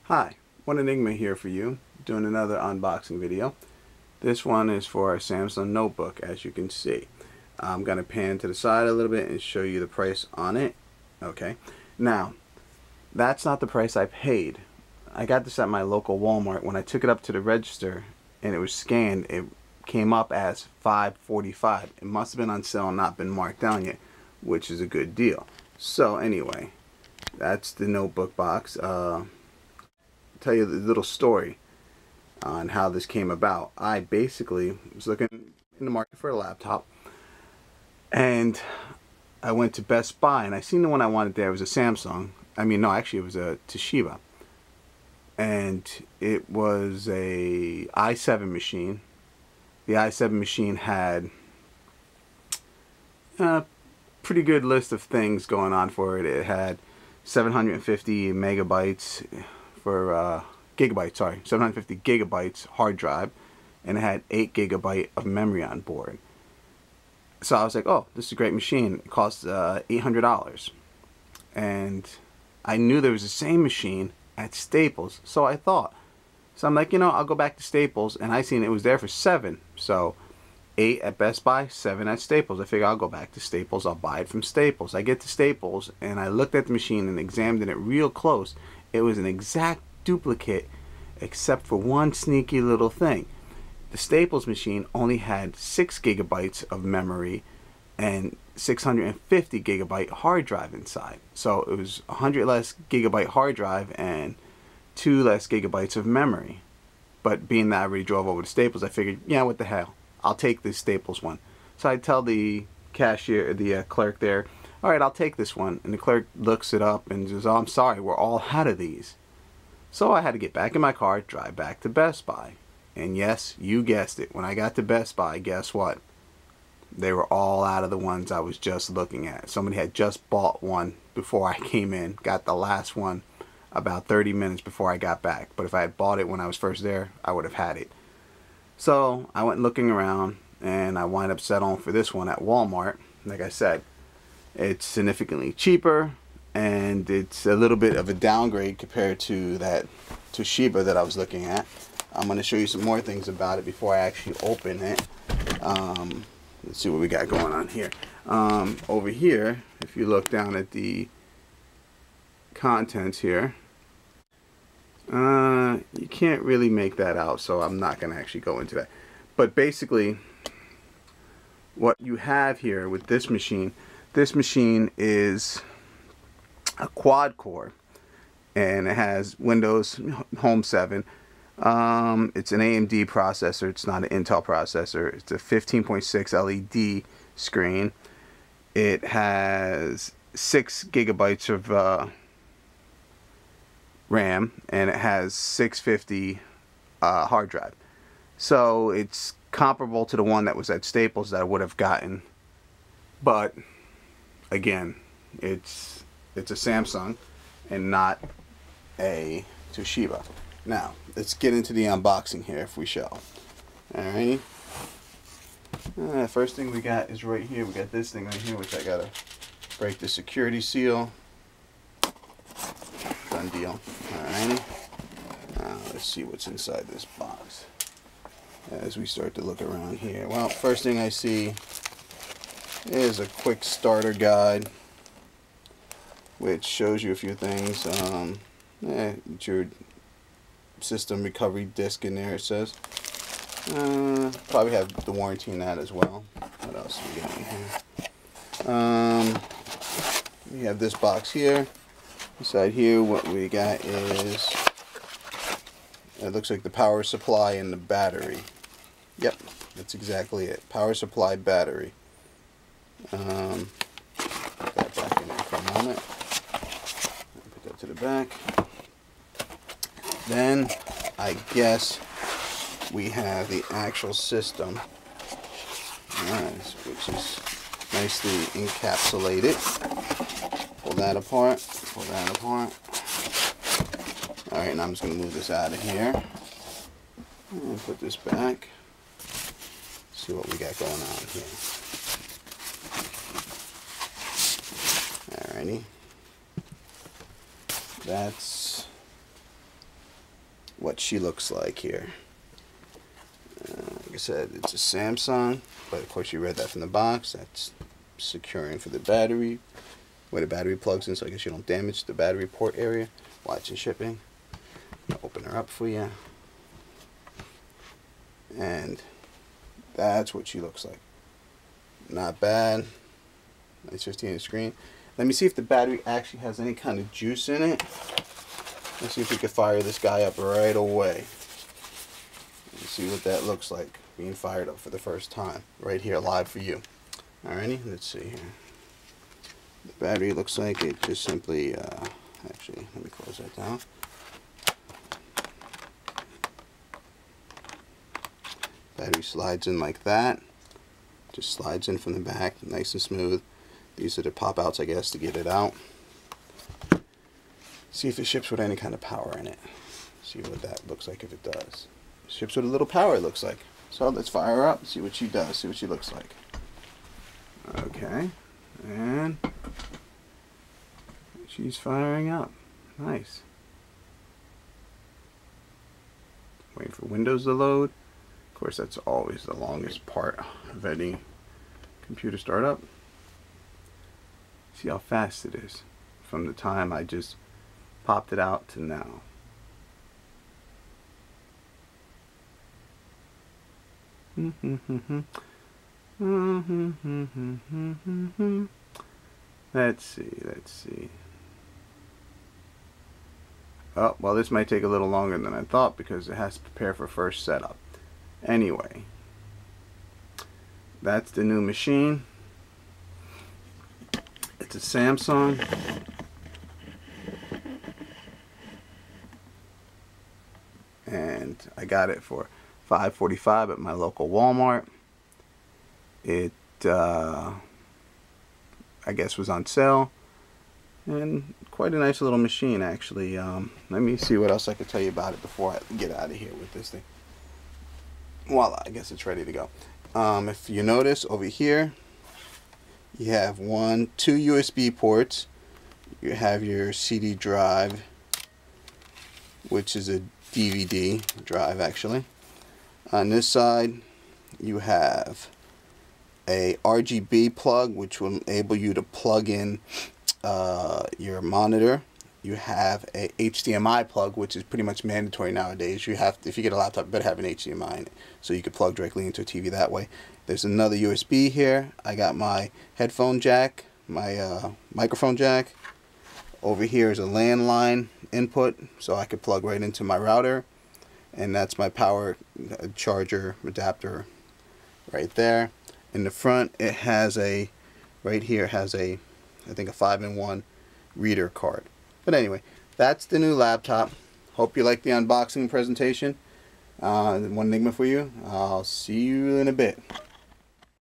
Hi, One Enigma here for you, doing another unboxing video. This one is for a Samsung notebook, as you can see. I'm going to pan to the side a little bit and show you the price on it. Okay, now, that's not the price I paid. I got this at my local Walmart. When I took it up to the register and it was scanned, it came up as $5.45. It must have been on sale and not been marked down yet, which is a good deal. So anyway, that's the notebook box. Tell you the little story on how this came about. I basically was looking in the market for a laptop, and I went to Best Buy and I seen the one I wanted there. It was a Samsung. I mean, no, actually it was a Toshiba, and it was a i7 machine. The i7 machine had a pretty good list of things going on for it. It had 750 megabytes for gigabytes, sorry, 750 gigabytes hard drive, and it had 8 gigabyte of memory on board. So I was like, oh, this is a great machine. It costs $800. And I knew there was the same machine at Staples, so I thought. So I'm like, I'll go back to Staples, and I seen it was there for $7. So 8 at Best Buy, 7 at Staples. I figure I'll go back to Staples, I'll buy it from Staples. I get to Staples and I looked at the machine and examined it real close. It was an exact duplicate except for one sneaky little thing. The Staples machine only had 6 gigabytes of memory and 650 gigabyte hard drive inside. So it was 100 less gigabyte hard drive and 2 less gigabytes of memory. But being that I already drove over to Staples, I figured, yeah, what the hell, I'll take this Staples one. So I tell the cashier, the clerk there, all right, I'll take this one. And the clerk looks it up and says, oh, I'm sorry, we're all out of these. So I had to get back in my car, drive back to Best Buy. And yes, you guessed it, when I got to Best Buy, guess what? They were all out of the ones I was just looking at. Somebody had just bought one before I came in, got the last one about 30 minutes before I got back. But if I had bought it when I was first there, I would have had it. So I went looking around and I wind up settling for this one at Walmart. Like I said, it's significantly cheaper and it's a little bit of a downgrade compared to that Toshiba that I was looking at. I'm going to show you some more things about it before I actually open it. Let's see what we got going on here. Over here, if you look down at the contents here, you can't really make that out, so I'm not going to actually go into that. But basically, what you have here with this machine is a quad core, and it has Windows Home 7. It's an AMD processor. It's not an Intel processor. It's a 15.6 LED screen. It has 6 gigabytes of RAM, and it has 650 hard drive. So it's comparable to the one that was at Staples that I would have gotten, but again, it's a Samsung and not a Toshiba. Now let's get into the unboxing here, if we shall. Alrighty. First thing we got is right here. We got this thing right here, which I gotta break the security seal. Done deal. Alrighty. Now let's see what's inside this box as we start to look around here. Well, first thing I see is a quick starter guide, which shows you a few things. Your system recovery disk in there, it says. Probably have the warranty in that as well. What else do we got in here? We have this box here. Inside here, what we got is, it looks like the power supply and the battery. Yep, that's exactly it. Power supply, battery. Put that back in there for a moment. Put that to the back. Then, I guess, we have the actual system, which is nicely encapsulated. Pull that apart, pull that apart. Alright, now I'm just going to move this out of here. And put this back. See what we got going on here. Alrighty. That's what she looks like here. Like I said, it's a Samsung, but of course you read that from the box. That's securing for the battery, where the battery plugs in, so I guess you don't damage the battery port area while it's in shipping. I'll open her up for you. And that's what she looks like. Not bad. Nice 15-inch screen. Let me see if the battery actually has any kind of juice in it. Let's see if we can fire this guy up right away. Let's see what that looks like being fired up for the first time. Right here, live for you. Alrighty, let's see here. The battery looks like it just simply, actually, let me close that down. Battery slides in like that. Just slides in from the back, nice and smooth. These are the pop outs, I guess, to get it out. See if it ships with any kind of power in it. See what that looks like if it does. It ships with a little power, it looks like. So let's fire her up, see what she does, see what she looks like. Okay, and she's firing up. Nice. Waiting for Windows to load. Of course, that's always the longest part of any computer startup. See how fast it is from the time I just popped it out to now. Let's see. Oh, well, this might take a little longer than I thought because it has to prepare for first setup. Anyway, that's the new machine. It's a Samsung. And I got it for $5.45 at my local Walmart. It, I guess, was on sale. And quite a nice little machine, actually. Let me see what else I could tell you about it before I get out of here with this thing. Voila, I guess it's ready to go. If you notice over here, you have two USB ports. You have your CD drive, which is a DVD drive actually. On this side, you have a RGB plug, which will enable you to plug in your monitor. You have a HDMI plug, which is pretty much mandatory nowadays. You have to, if you get a laptop, you better have an HDMI in it, so you can plug directly into a TV that way. There's another USB here. I got my headphone jack, my microphone jack. Over here is a landline input, so I could plug right into my router, and that's my power charger adapter right there. In the front, it has a, right here has a, I think a 5-in-1 reader card. But anyway, that's the new laptop. Hope you like the unboxing presentation. One Enigma for you. I'll see you in a bit.